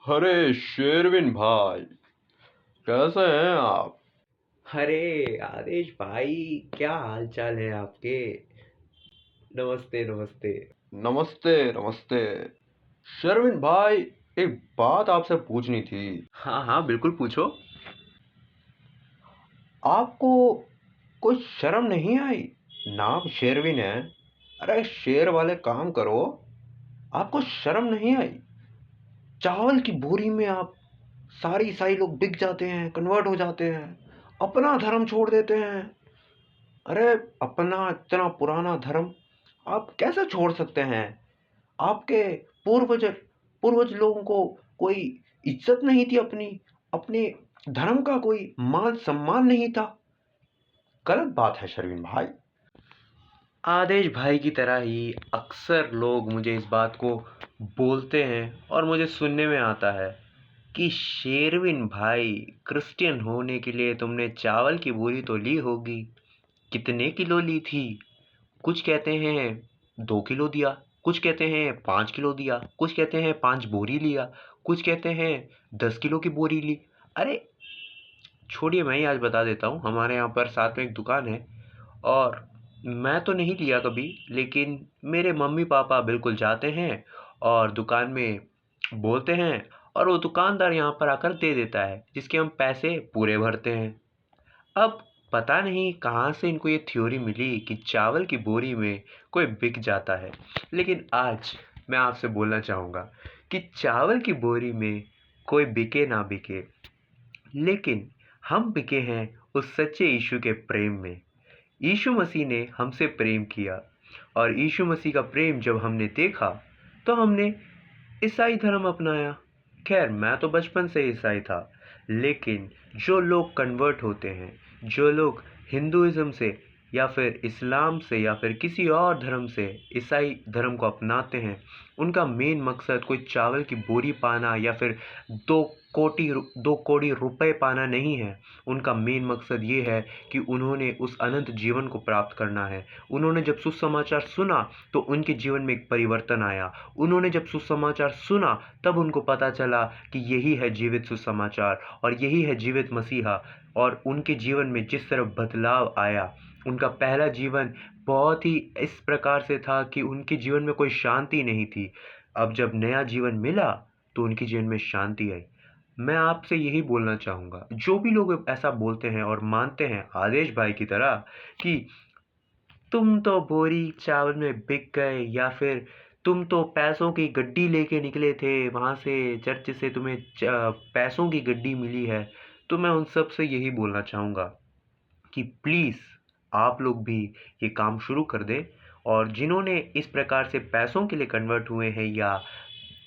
अरे शेरविन भाई, कैसे हैं आप? अरे आदेश भाई, क्या हाल चाल है आपके। नमस्ते नमस्ते। नमस्ते नमस्ते। शेरविन भाई, एक बात आपसे पूछनी थी। हाँ हाँ, बिल्कुल पूछो। आपको कोई शर्म नहीं आई? नाम शेरविन है। अरे शेर वाले काम करो। आपको शर्म नहीं आई? चावल की बोरी में आप सारे ईसाई लोग बिक जाते हैं, कन्वर्ट हो जाते हैं, अपना धर्म छोड़ देते हैं। अरे अपना इतना पुराना धर्म आप कैसे छोड़ सकते हैं? आपके पूर्वज पूर्वज लोगों को कोई इज्जत नहीं थी, अपनी अपने धर्म का कोई मान सम्मान नहीं था। गलत बात है शर्विन भाई। आदेश भाई की तरह ही अक्सर लोग मुझे इस बात को बोलते हैं और मुझे सुनने में आता है कि शेरविन भाई, क्रिश्चियन होने के लिए तुमने चावल की बोरी तो ली होगी। कितने किलो ली थी? कुछ कहते हैं 2 किलो दिया, कुछ कहते हैं 5 किलो दिया, कुछ कहते हैं 5 बोरी लिया, कुछ कहते हैं 10 किलो की बोरी ली। अरे छोड़िए, मैं ही आज बता देता हूँ। हमारे यहाँ पर साथ में एक दुकान है और मैं तो नहीं लिया कभी, लेकिन मेरे मम्मी पापा बिल्कुल जाते हैं और दुकान में बोलते हैं और वो दुकानदार यहाँ पर आकर दे देता है, जिसके हम पैसे पूरे भरते हैं। अब पता नहीं कहाँ से इनको ये थ्योरी मिली कि चावल की बोरी में कोई बिक जाता है। लेकिन आज मैं आपसे बोलना चाहूँगा कि चावल की बोरी में कोई बिके ना बिके, लेकिन हम बिके हैं उस सच्चे यीशु के प्रेम में। यीशु मसीह ने हमसे प्रेम किया और यीशु मसीह का प्रेम जब हमने देखा तो हमने ईसाई धर्म अपनाया। खैर, मैं तो बचपन से ईसाई था, लेकिन जो लोग कन्वर्ट होते हैं, जो लोग हिंदुइज्म से या फिर इस्लाम से या फिर किसी और धर्म से ईसाई धर्म को अपनाते हैं, उनका मेन मकसद कोई चावल की बोरी पाना या फिर 2 कोटी रुपए पाना नहीं है। उनका मेन मकसद ये है कि उन्होंने उस अनंत जीवन को प्राप्त करना है। उन्होंने जब सुसमाचार सुना तो उनके जीवन में एक परिवर्तन आया। उन्होंने जब सुसमाचार सुना तब उनको पता चला कि यही है जीवित सुसमाचार और यही है जीवित मसीहा। और उनके जीवन में जिस तरह बदलाव आया, उनका पहला जीवन बहुत ही इस प्रकार से था कि उनके जीवन में कोई शांति नहीं थी। अब जब नया जीवन मिला तो उनके जीवन में शांति आई। मैं आपसे यही बोलना चाहूँगा, जो भी लोग ऐसा बोलते हैं और मानते हैं आदेश भाई की तरह कि तुम तो बोरी चावल में बिक गए या फिर तुम तो पैसों की गड्डी लेके निकले थे, वहाँ से चर्च से तुम्हें पैसों की गड्डी मिली है, तो मैं उन सब से यही बोलना चाहूँगा कि प्लीज़ आप लोग भी ये काम शुरू कर दें। और जिन्होंने इस प्रकार से पैसों के लिए कन्वर्ट हुए हैं या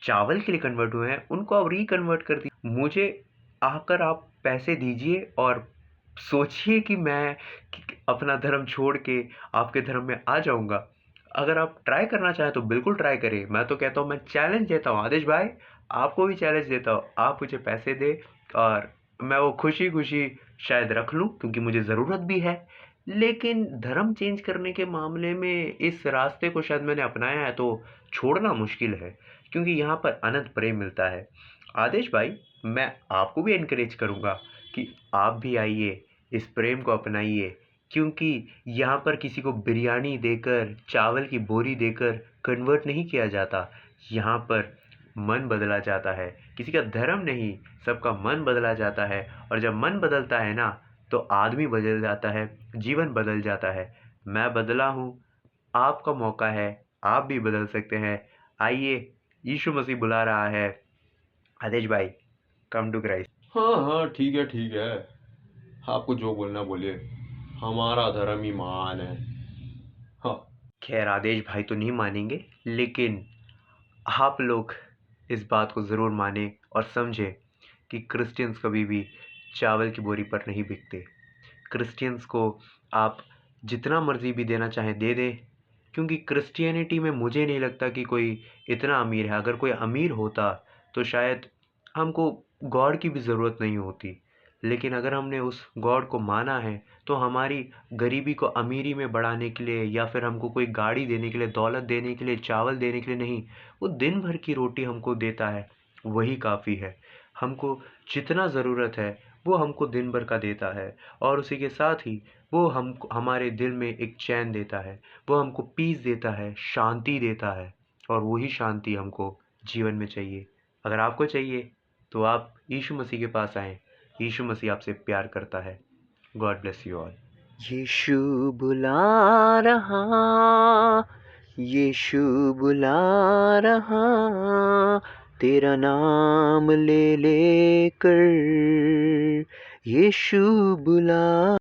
चावल के लिए कन्वर्ट हुए हैं, उनको आप रिकन्वर्ट कर दीजिए। मुझे आकर आप पैसे दीजिए और सोचिए कि मैं अपना धर्म छोड़ के आपके धर्म में आ जाऊँगा। अगर आप ट्राई करना चाहें तो बिल्कुल ट्राई करिए। मैं तो कहता हूँ, मैं चैलेंज देता हूँ आदेश भाई, आपको भी चैलेंज देता हूँ। आप मुझे पैसे दें और मैं वो खुशी-खुशी शायद रख लूँ, क्योंकि मुझे ज़रूरत भी है। लेकिन धर्म चेंज करने के मामले में इस रास्ते को शायद मैंने अपनाया है तो छोड़ना मुश्किल है, क्योंकि यहाँ पर अनंत प्रेम मिलता है। आदेश भाई, मैं आपको भी एनकरेज करूँगा कि आप भी आइए, इस प्रेम को अपनाइए, क्योंकि यहाँ पर किसी को बिरयानी देकर, चावल की बोरी देकर कन्वर्ट नहीं किया जाता। यहाँ पर मन बदला जाता है, किसी का धर्म नहीं, सबका मन बदला जाता है। और जब मन बदलता है ना, तो आदमी बदल जाता है, जीवन बदल जाता है। मैं बदला हूँ, आपका मौका है, आप भी बदल सकते हैं। आइए, यीशु मसीह बुला रहा है। आदेश भाई, कम टू क्राइस्ट। हाँ हाँ, ठीक है ठीक है। आपको जो बोलना बोलिए। हमारा धर्म ही महान है। हाँ। खैर, आदेश भाई तो नहीं मानेंगे, लेकिन आप लोग इस बात को ज़रूर मानें और समझें कि क्रिश्चियंस कभी भी चावल की बोरी पर नहीं बिकते। क्रिश्चियंस को आप जितना मर्ज़ी भी देना चाहें दे दें, क्योंकि क्रिश्चियनिटी में मुझे नहीं लगता कि कोई इतना अमीर है। अगर कोई अमीर होता तो शायद हमको गॉड की भी ज़रूरत नहीं होती। लेकिन अगर हमने उस गॉड को माना है तो हमारी गरीबी को अमीरी में बढ़ाने के लिए या फिर हमको कोई गाड़ी देने के लिए, दौलत देने के लिए, चावल देने के लिए नहीं, वो दिन भर की रोटी हमको देता है। वही काफ़ी है। हमको जितना ज़रूरत है वो हमको दिन भर का देता है, और उसी के साथ ही वो हमको हमारे दिल में एक चैन देता है, वो हमको पीस देता है, शांति देता है, और वही शांति हमको जीवन में चाहिए। अगर आपको चाहिए तो आप यीशु मसीह के पास आएँ। यीशु मसीह आपसे प्यार करता है। God bless you all. Yeshu बुला रहा, यीशु बुला रहा, तेरा नाम ले लेकर यीशु बुला